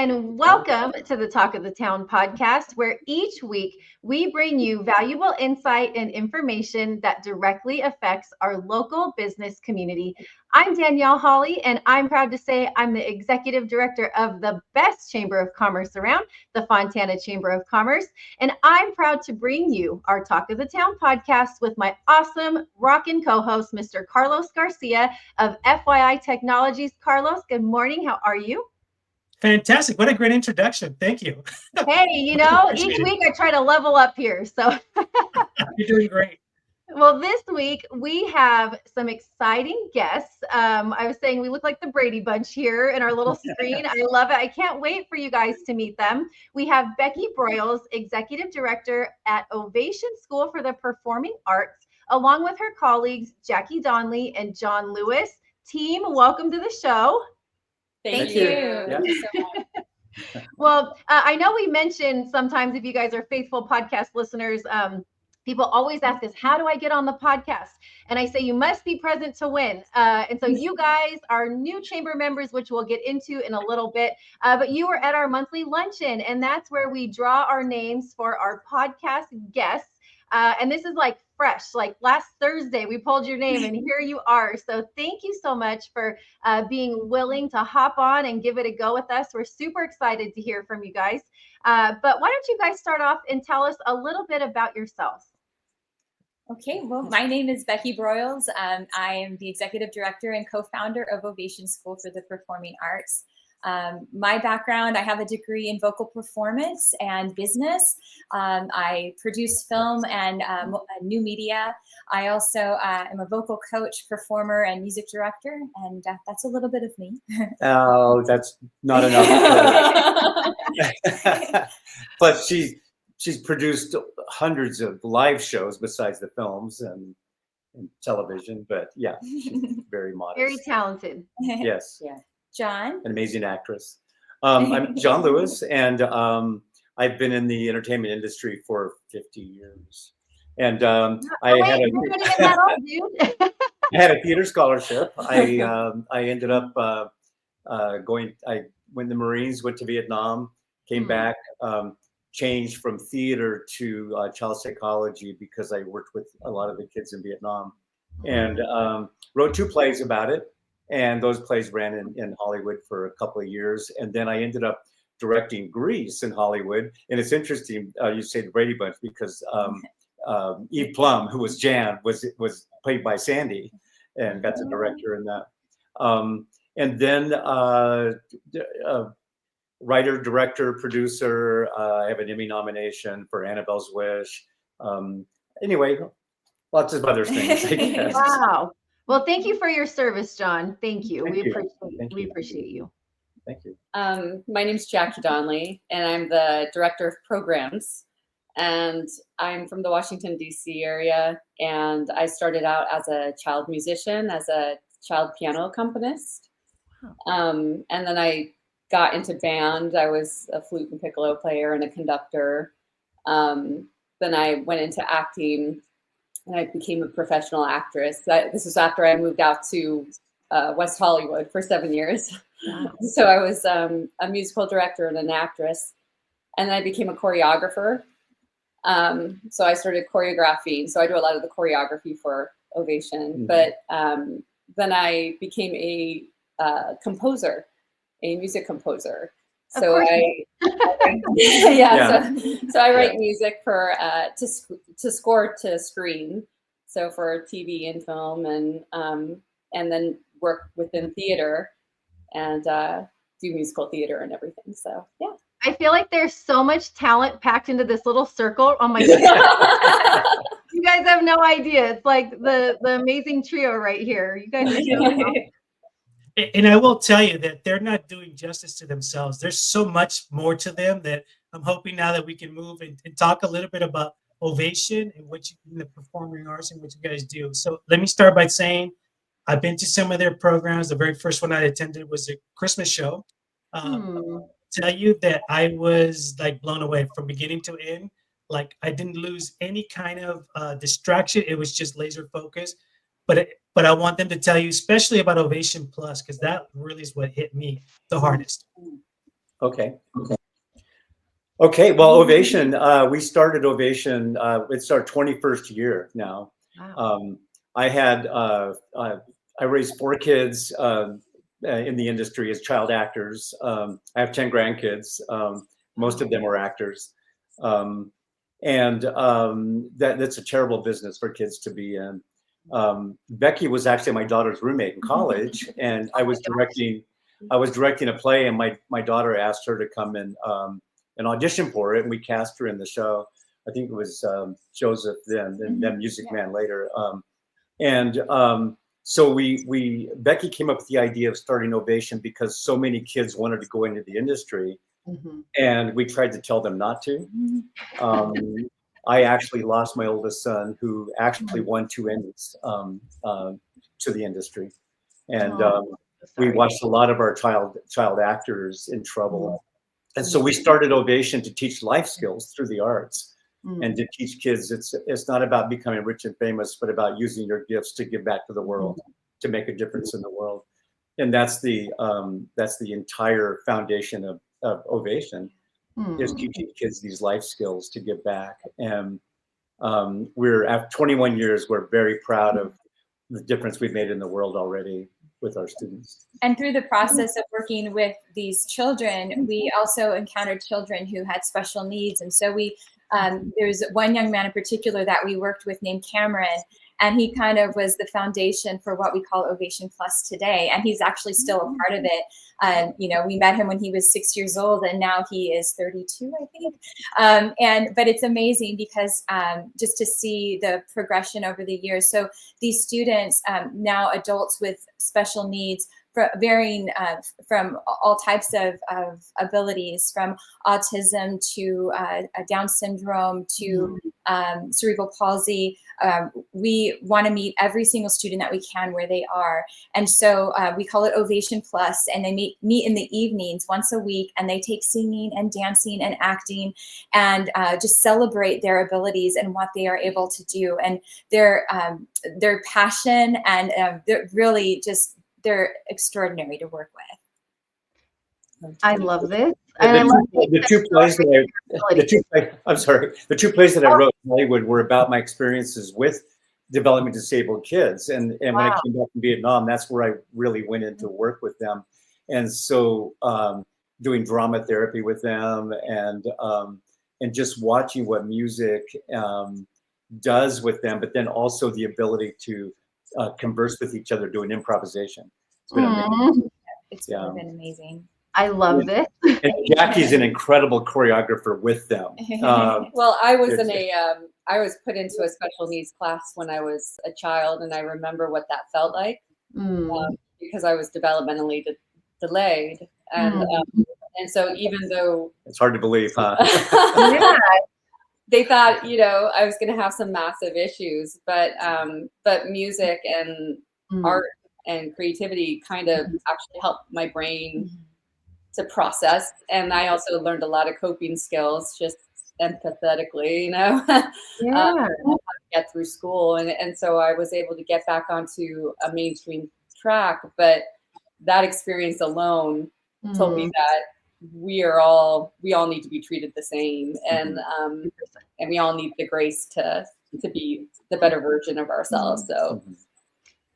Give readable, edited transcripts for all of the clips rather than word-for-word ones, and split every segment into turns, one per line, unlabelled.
and welcome to the Talk of the Town podcast, where each week we bring you valuable insight and information that directly affects our local business community. I'm Danielle Hawley, and I'm proud to say I'm the executive director of the best chamber of commerce around, the Fontana Chamber of Commerce. And I'm proud to bring you our Talk of the Town podcast with my awesome rockin' co-host, Mr. Carlos Garcia of FYI Technologies. Carlos, good morning. How are you?
Fantastic. What a great introduction. Thank you.
Hey, each week I try to level up here. So
you're doing great.
Well, this week we have some exciting guests. I was saying we look like the Brady Bunch here in our little screen. I love it. I can't wait for you guys to meet them. We have Becky Broyles, Executive Director at Ovation School for the Performing Arts, along with her colleagues, Jacquie Donley and John Lewis. Team, welcome to the show.
Thank you. Thank you so
much. Well, I know we mentioned sometimes if you guys are faithful podcast listeners, people always ask us, how do I get on the podcast? And I say, you must be present to win. And so you guys are new chamber members, which we'll get into in a little bit. But you were at our monthly luncheon, and that's where we draw our names for our podcast guests. And this is like fresh, like last Thursday, we pulled your name and here you are. So thank you so much for being willing to hop on and give it a go with us. We're super excited to hear from you guys. But why don't you guys start off and tell us a little bit about yourselves?
Okay, well, my name is Becky Broyles. I am the Executive Director and co-founder of Ovation School for the Performing Arts. My background, I have a degree in vocal performance and business. I produce film and new media. I also am a vocal coach, performer, and music director, and that's a little bit of me.
Oh, that's not enough. But she's produced hundreds of live shows besides the films and television. But yeah, she's very modest.
Very talented.
Yes.
Yeah. John?
An amazing actress. I'm John Lewis, and I've been in the entertainment industry for 50 years. And I had a theater scholarship. I ended up going, I went in the Marines, went to Vietnam, came back, changed from theater to child psychology because I worked with a lot of the kids in Vietnam, and wrote 2 plays about it. And those plays ran in Hollywood for a couple of years. And then I ended up directing Grease in Hollywood. And it's interesting, you say the Brady Bunch, because Eve Plum, who was Jan, was played by Sandy and got the director in that. And then writer, director, producer, I have an Emmy nomination for Annabelle's Wish. Anyway, lots of other things, I guess.
Wow. Well, thank you for your service, John. Thank you. We appreciate you.
Thank you.
My name is Jacquie Donley, and I'm the Director of Programs. And I'm from the Washington, D.C. area. And I started out as a child musician, as a child piano accompanist. And then I got into band. I was a flute and piccolo player and a conductor. Then I went into acting. And I became a professional actress. This was after I moved out to West Hollywood for 7 years. Wow. So I was a musical director and an actress. And then I became a choreographer. So I started choreographing. So I do a lot of the choreography for Ovation. But then I became a composer, a music composer. So I write music for to score to screen, so for TV and film, and then work within theater and do musical theater and everything. So yeah,
I feel like there's so much talent packed into this little circle on my. You guys have no idea. It's like the amazing trio right here. You guys are so
And I will tell you that they're not doing justice to themselves. There's so much more to them that I'm hoping now that we can move and talk a little bit about Ovation and what you in the performing arts and what you guys do. So let me start by saying I've been to some of their programs. The very first one I attended was a Christmas show. Tell you that I was like blown away from beginning to end. Like I didn't lose any kind of distraction. It was just laser focused. But I want them to tell you, especially about Ovation Plus, because that really is what hit me the hardest.
Okay. Okay. Well, Ovation, we started Ovation. It's our 21st year now.
Wow.
I raised 4 kids in the industry as child actors. I have 10 grandkids. Most of them are actors. That's a terrible business for kids to be in. Becky was actually my daughter's roommate in college, and I was directing a play, and my daughter asked her to come and audition for it, and we cast her in the show. I think it was Joseph then Music Man later. So Becky came up with the idea of starting Ovation because so many kids wanted to go into the industry, and we tried to tell them not to. I actually lost my oldest son, who actually won 2 Emmys to the industry, and we watched a lot of our child actors in trouble. And so we started Ovation to teach life skills through the arts. And to teach kids, it's not about becoming rich and famous, but about using your gifts to give back to the world, to make a difference in the world. And that's the entire foundation of Ovation, is teaching kids these life skills to give back. And we're at 21 years. We're very proud of the difference we've made in the world already with our students.
And through the process of working with these children, we also encountered children who had special needs. And so there's one young man in particular that we worked with named Cameron, and he kind of was the foundation for what we call Ovation Plus today. And he's actually still a part of it. We met him when he was 6 years old, and now he is 32, I think. But it's amazing because just to see the progression over the years. So these students, now adults with special needs, varying from all types of abilities, from autism to Down syndrome to cerebral palsy. We want to meet every single student that we can where they are. And so we call it Ovation Plus, and they meet in the evenings once a week, and they take singing and dancing and acting and just celebrate their abilities and what they are able to do, and their passion, and they're really just, they're extraordinary to work with.
I love this.
The two plays that I wrote in Hollywood were about my experiences with development disabled kids. And when I came back from Vietnam, that's where I really went into work with them. And so doing drama therapy with them, and just watching what music does with them, but then also the ability to converse with each other doing improvisation. It's been amazing.
It's really been amazing.
I love this.
And Jackie's an incredible choreographer with them.
Well, I was I was put into a special needs class when I was a child, and I remember what that felt like because I was developmentally delayed, and so even though
it's hard to believe, huh?
Yeah.
They thought, I was going to have some massive issues, but music and art and creativity kind of actually helped my brain to process. And I also learned a lot of coping skills, just empathetically,
Yeah.
get through school. And so I was able to get back onto a mainstream track, but that experience alone told me that we all need to be treated the same, and we all need the grace to be the better version of ourselves. So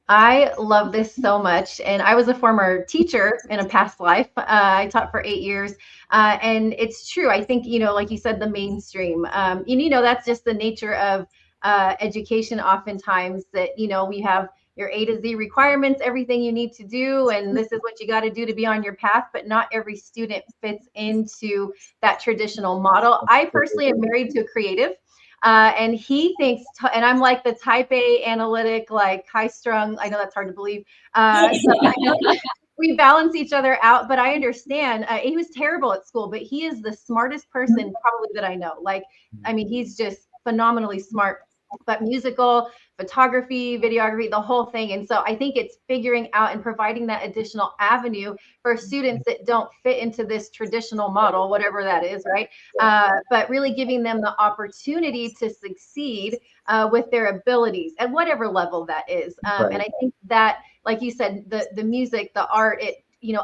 I love this so much. And I was a former teacher in a past life. I taught for 8 years. And it's true. I think, like you said, the mainstream, that's just the nature of education oftentimes, that, we have your A to Z requirements, everything you need to do, and this is what you got to do to be on your path, but not every student fits into that traditional model. I personally am married to a creative, and he thinks, and I'm like the type A analytic, like high strung. I know that's hard to believe. We balance each other out, but I understand. He was terrible at school, but he is the smartest person probably that I know. He's just phenomenally smart, but musical, photography, videography, the whole thing. And so I think it's figuring out and providing that additional avenue for students that don't fit into this traditional model, whatever that is, right? But really giving them the opportunity to succeed with their abilities at whatever level that is. And I think that, like you said, the music, the art,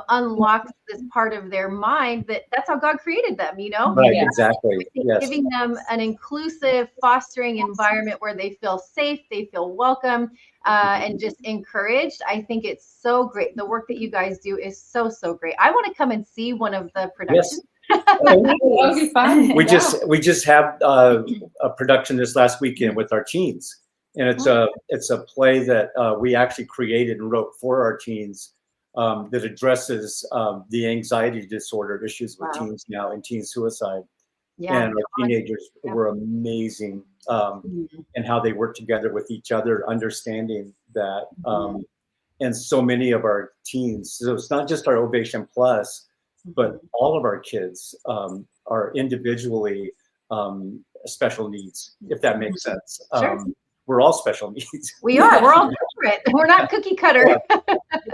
unlocks this part of their mind that's how God created them,
Right,
Yeah.
exactly. Yes.
Giving them an inclusive, fostering environment where they feel safe, they feel welcome, and just encouraged. I think it's so great. The work that you guys do is so, so great. I want to come and see one of the productions.
Yes.
That would be fun.
We
Yeah.
just had a production this last weekend with our teens, and it's a play that we actually created and wrote for our teens, that addresses the anxiety disorder issues with
Wow.
teens now and teen suicide.
Yeah.
And our teenagers were amazing, and how they work together with each other, understanding that. And so many of our teens, so it's not just our Ovation Plus, but all of our kids are individually special needs, if that makes sense.
Sure.
We're all special needs.
We are. We're all different. We're not cookie cutter.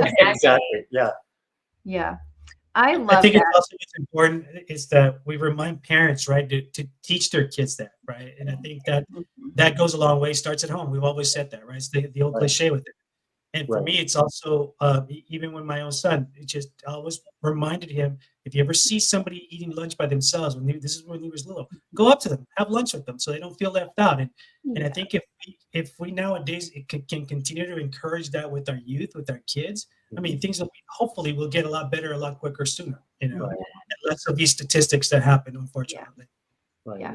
Exactly. Yeah.
Yeah. I love
I think
that.
it's also what's important is that we remind parents, right, to teach their kids that, right? And I think that goes a long way. Starts at home. We've always said that, right? It's the old cliche with it. And for me, it's also even with my own son, it just I always reminded him, if you ever see somebody eating lunch by themselves, this is when he was little, go up to them, have lunch with them, so they don't feel left out. And I think if we nowadays can continue to encourage that with our youth, with our kids, I mean, things that hopefully will get a lot better, a lot quicker sooner. And less of these statistics that happen, unfortunately.
Right.
Yeah.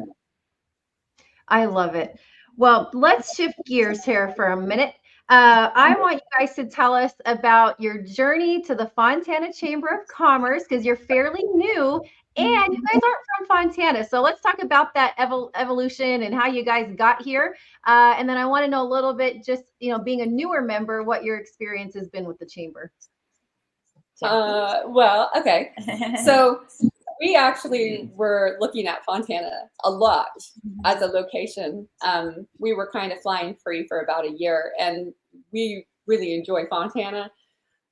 I love it. Well, let's shift gears here for a minute. I want you guys to tell us about your journey to the Fontana Chamber of Commerce, because you're fairly new and you guys aren't from Fontana. So let's talk about that evolution and how you guys got here. And then I want to know a little bit, just, being a newer member, what your experience has been with the chamber.
Well, okay. So we actually were looking at Fontana a lot as a location. We were kind of flying free for about a year, and we really enjoy Fontana.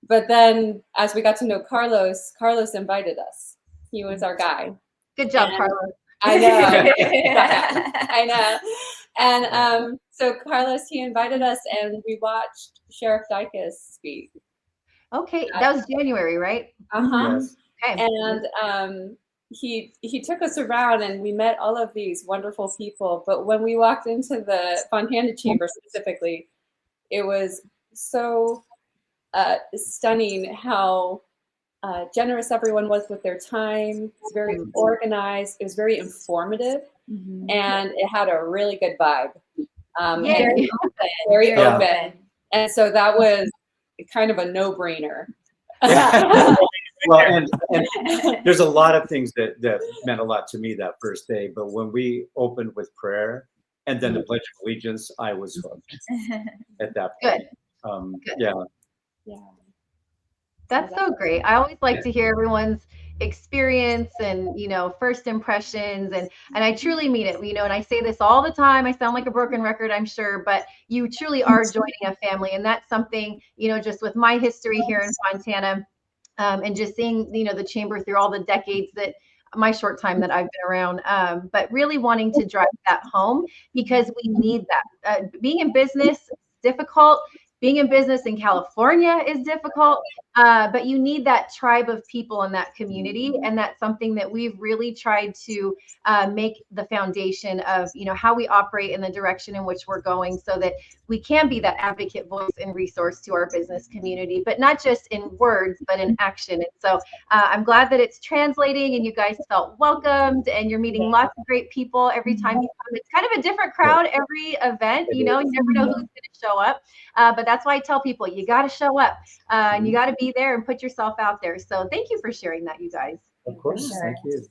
But then as we got to know Carlos invited us. He was our guy.
Good job,
And
Carlos.
I know. I know. And so Carlos, he invited us, and we watched Sheriff Dykus speak.
Okay, that was January, right?
Yes.
Okay.
And he took us around, and we met all of these wonderful people. But when we walked into the Fontana Chamber specifically, it was so stunning how generous everyone was with their time. It's very organized. It was very informative, and it had a really good vibe. Very open. And so that was kind of a no-brainer.
Well, and there's a lot of things that meant a lot to me that first day. But when we opened with prayer and then the Pledge of Allegiance, I was hooked at that point.
Good.
Yeah.
That's so great. I always like to hear everyone's experience and, first impressions. And I truly mean it, and I say this all the time. I sound like a broken record, I'm sure, but you truly are joining a family. And that's something, just with my history here in Fontana, and just seeing, the chamber through all the decades that my short time that I've been around, but really wanting to drive that home, because we need that. Being in business is difficult. Being in business in California is difficult, but you need that tribe of people in that community. And that's something that we've really tried to make the foundation of, how we operate in the direction in which we're going, so that we can be that advocate, voice, and resource to our business community, but not just in words, but in action. And so I'm glad that it's translating and you guys felt welcomed, and you're meeting lots of great people every time you come. It's kind of a different crowd every event, you never know who's going to show up. But that's why I tell people, you got to show up and you got to be there and put yourself out there. So thank you for sharing that, you guys.
Of course. Thank you.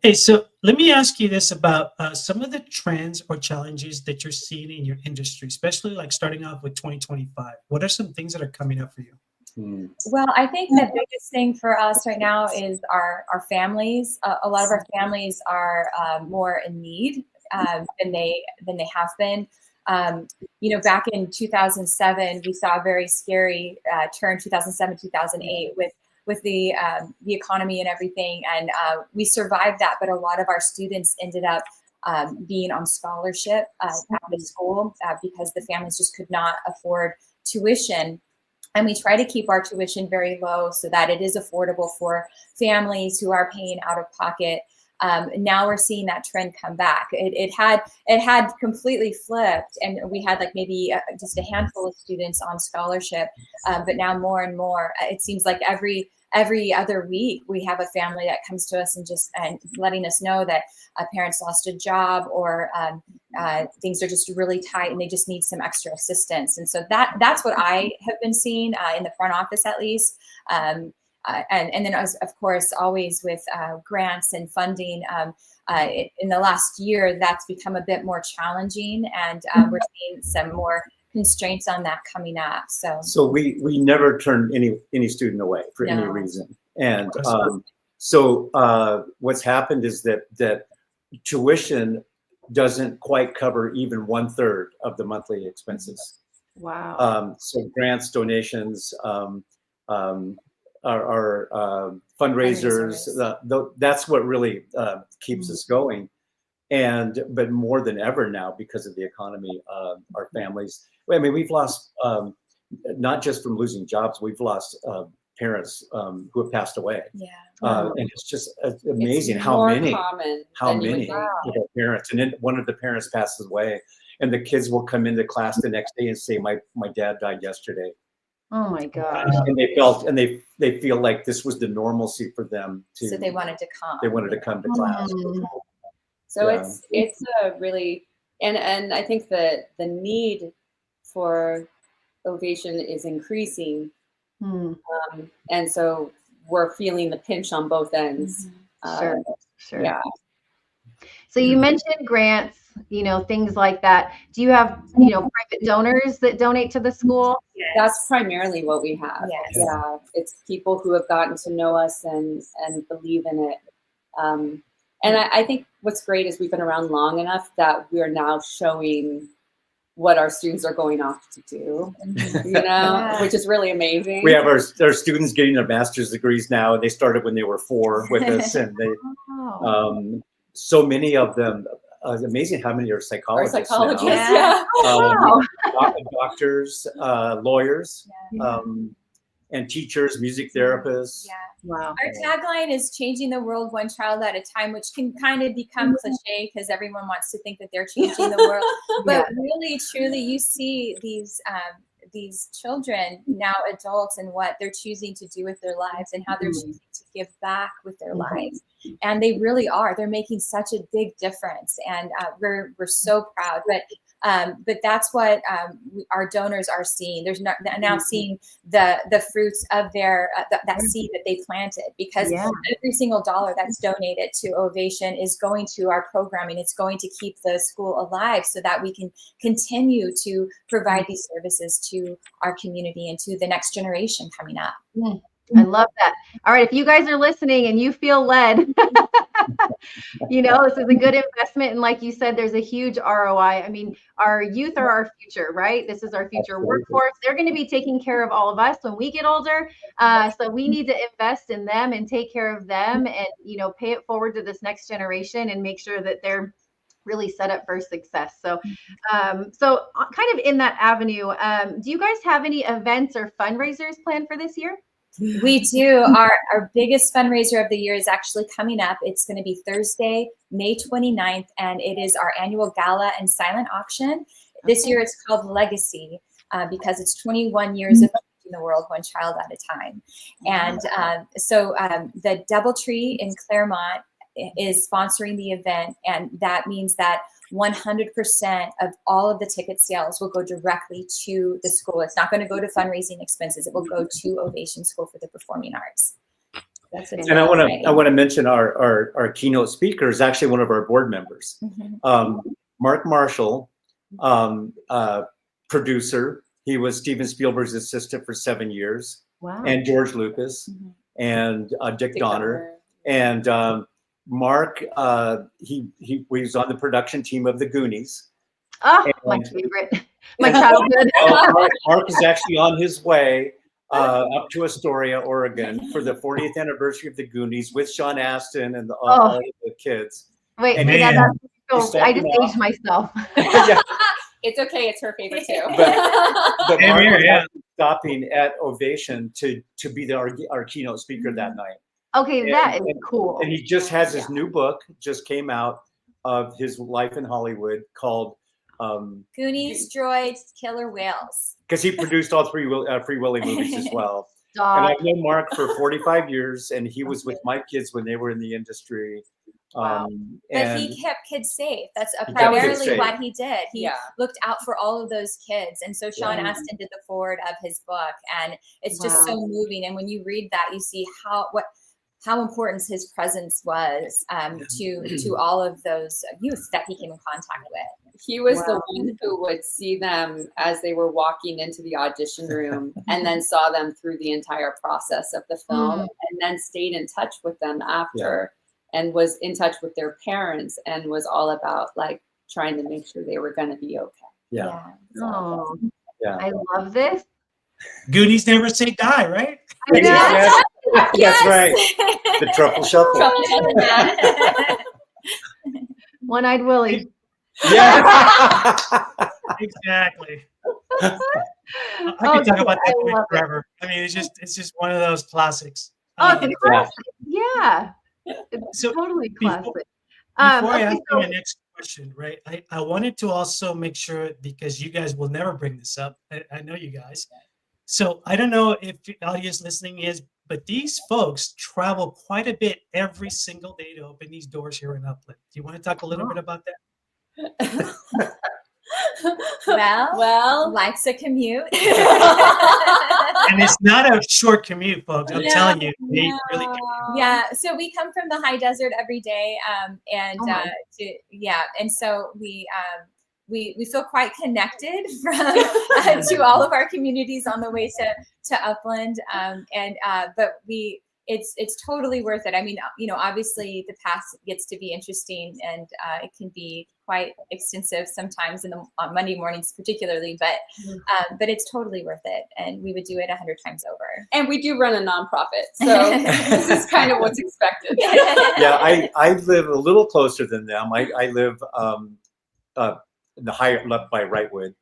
Hey, so let me ask you this about some of the trends or challenges that you're seeing in your industry, especially like starting off with 2025. What are some things that are coming up for you?
Well, I think the biggest thing for us right now is our families. A lot of our families are more in need than they have been. Back in 2007, we saw a very scary turn, 2007, 2008, with the economy and everything. And we survived that, but a lot of our students ended up being on scholarship out of school because the families just could not afford tuition. And we try to keep our tuition very low so that it is affordable for families who are paying out of pocket. Now we're seeing that trend come back. It had completely flipped, and we had like maybe just a handful of students on scholarship, but now more and more. It seems like every other week we have a family that comes to us and letting us know that parents lost a job, or things are just really tight and they just need some extra assistance. And so that's what I have been seeing in the front office, at least. And then of course, always with grants and funding, in the last year, that's become a bit more challenging, and we're seeing some more constraints on that coming up. So
we never turn any student away for any reason. And what's happened is that tuition doesn't quite cover even 1/3 of the monthly expenses.
Wow.
So grants, donations, our fundraisers, that's what really keeps us going. But more than ever now, because of the economy, our families, I mean, we've lost, not just from losing jobs, we've lost parents who have passed away.
Yeah.
And it's just amazing
it's
how many
Wow.
of our parents, and then one of the parents passes away, and the kids will come into class the next day and say, my dad died yesterday.
Oh my gosh.
And they feel like this was the normalcy for them to.
So they wanted to come.
They wanted to come to class.
So it's a really, and I think that the need for Ovation is increasing. And so we're feeling the pinch on both ends.
Sure.
Yeah.
So you mentioned grants, things like that. Do you have, private donors that donate to the school?
That's primarily what we have.
Yes.
Yeah. It's people who have gotten to know us and believe in it. And I think what's great is we've been around long enough that we're now showing what our students are going off to do, which is really amazing.
We have our students getting their master's degrees now. They started when they were 4 with us, and they, so many of them, it's amazing how many are psychologists now. Doctors, lawyers, and teachers, music therapists.
Wow.
Our tagline is changing the world one child at a time, which can kind of become cliche because everyone wants to think that they're changing the world. But really, truly, you see these children, now adults, and what they're choosing to do with their lives and how they're choosing to give back with their lives. And they really are. They're making such a big difference, and we're so proud. But that's what our donors are seeing. There's now seeing the fruits of their that seed that they planted, because every single dollar that's donated to Ovation is going to our programming. It's going to keep the school alive so that we can continue to provide these services to our community and to the next generation coming up.
I love that. All right. If you guys are listening and you feel led, this is a good investment. And like you said, there's a huge ROI. I mean, our youth are our future, right? This is our future workforce. They're going to be taking care of all of us when we get older. So we need to invest in them and take care of them and, pay it forward to this next generation and make sure that they're really set up for success. So, kind of in that avenue, do you guys have any events or fundraisers planned for this year?
We do. Our biggest fundraiser of the year is actually coming up. It's going to be Thursday, May 29th, and it is our annual gala and silent auction. This year it's called Legacy because it's 21 years of changing the world one child at a time. And so the Doubletree in Claremont is sponsoring the event, and that means that 100% of all of the ticket sales will go directly to the school. It's not going to go to fundraising expenses. It will go to Ovation School for the Performing Arts.
And I want to mention our keynote speaker is actually one of our board members, Mark Marshall, producer. He was Steven Spielberg's assistant for 7 years.
Wow.
And George Lucas and Dick Donner. And Mark, he was on the production team of The Goonies.
Oh, my favorite, my childhood.
Mark is actually on his way up to Astoria, Oregon, for the 40th anniversary of The Goonies with Sean Astin and all of the kids.
Wait,
and
I just aged myself.
It's okay. It's her favorite too.
But stopping at Ovation to be our keynote speaker that night.
Okay, that is cool.
And he just has his new book just came out of his life in Hollywood called
Goonies, Droids, Killer Whales.
Because he produced all Free Willy movies as well.
Stop.
And I've known Mark for 45 years, and he was with my kids when they were in the industry.
Wow. But
And
he kept kids safe. That's
kept kids
primarily
safe.
what he did. He
Yeah.
looked out for all of those kids. And so Sean
Yeah.
Astin did the forward of his book. And it's just so moving. And when you read that, you see how important his presence was to all of those youth that he came in contact with.
He was the one who would see them as they were walking into the audition room and then saw them through the entire process of the film and then stayed in touch with them after and was in touch with their parents and was all about like trying to make sure they were going to be okay.
Yeah.
Oh,
Yeah.
I love this.
Goonies never say die, right?
I know.
That's right. The truffle shuffle.
One-eyed Willie.
Yeah.
Exactly. I could talk about that movie forever. I mean, it's just one of those classics.
Oh, it's a classic. Yeah. It's
So
totally
before-
classic.
Before I
Okay,
ask
so-
you my next question, right? I wanted to also make sure, because you guys will never bring this up. I know you guys. So I don't know if the audience listening is, but these folks travel quite a bit every single day to open these doors here in Upland. Do you want to talk a little bit about that?
Well, life's a commute.
And it's not a short commute, folks. I'm telling you, they really can.
Yeah, so we come from the high desert every day, and so we feel quite connected from to all of our communities on the way to Upland, but it's totally worth it. I mean, obviously the path gets to be interesting and it can be quite extensive sometimes on Monday mornings particularly, but it's totally worth it, and we would do it 100 times over.
And we do run a nonprofit, so this is kind of what's expected.
Yeah, I live a little closer than them. I live in the higher left by Wrightwood.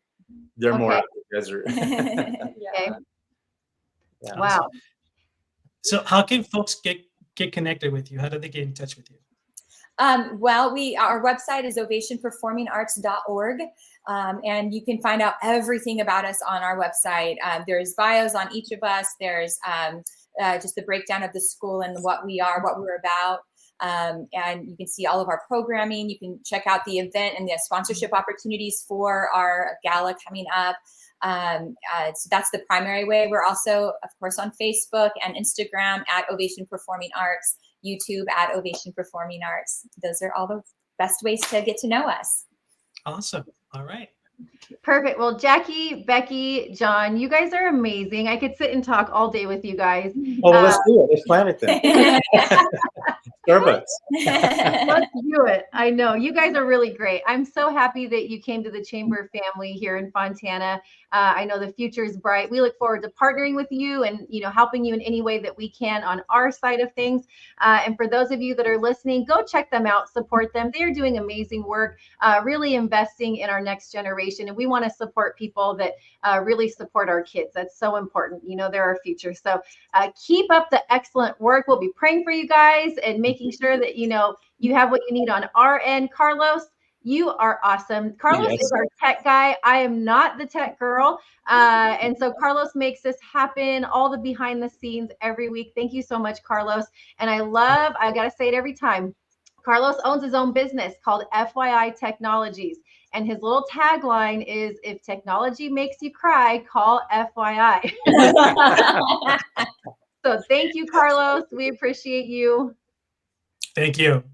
They're more out in the desert.
Okay.
Yeah.
Wow.
So how can folks get connected with you? How do they get in touch with you?
Well, our website is ovationperformingarts.org, and you can find out everything about us on our website. There's bios on each of us. There's just the breakdown of the school and what we are, what we're about. And you can see all of our programming. You can check out the event and the sponsorship opportunities for our gala coming up. So that's the primary way. We're also, of course, on Facebook and Instagram at Ovation Performing Arts, YouTube at Ovation Performing Arts. Those are all the best ways to get to know us.
Awesome. All right.
Perfect. Well, Jacquie, Becky, John, you guys are amazing. I could sit and talk all day with you guys.
Well, let's do it. Let's plan it then. Starbucks.
Let's do it. I know you guys are really great. I'm so happy that you came to the Chamber family here in Fontana. I know the future is bright. We look forward to partnering with you and helping you in any way that we can on our side of things. And for those of you that are listening, go check them out, support them. They're doing amazing work, really investing in our next generation. And we want to support people that really support our kids. That's so important. They're our future. So keep up the excellent work. We'll be praying for you guys and making sure that you have what you need on our end. Carlos, you are awesome. Carlos is our tech guy. I am not the tech girl. And so Carlos makes this happen, all the behind the scenes every week. Thank you so much, Carlos. And I got to say it every time, Carlos owns his own business called FYI Technologies. And his little tagline is, if technology makes you cry, call FYI. So thank you, Carlos. We appreciate you.
Thank you.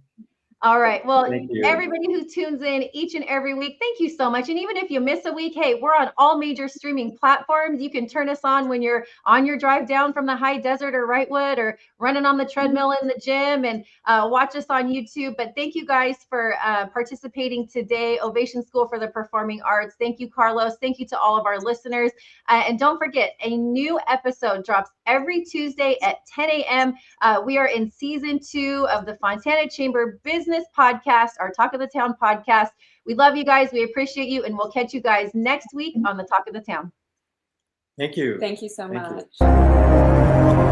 All right. Well,
you.
Everybody who tunes in each and every week, thank you so much. And even if you miss a week, hey, we're on all major streaming platforms. You can turn us on when you're on your drive down from the high desert or Wrightwood or running on the treadmill in the gym, and watch us on YouTube. But thank you guys for participating today. Ovation School for the Performing Arts. Thank you, Carlos. Thank you to all of our listeners. And don't forget, a new episode drops every Tuesday at 10 a.m. We are in season 2 of the Fontana Chamber Business Podcast, our Talk of the Town podcast. We love you guys. We appreciate you. And we'll catch you guys next week on the Talk of the Town.
Thank you.
Thank you so
Thank you.
much.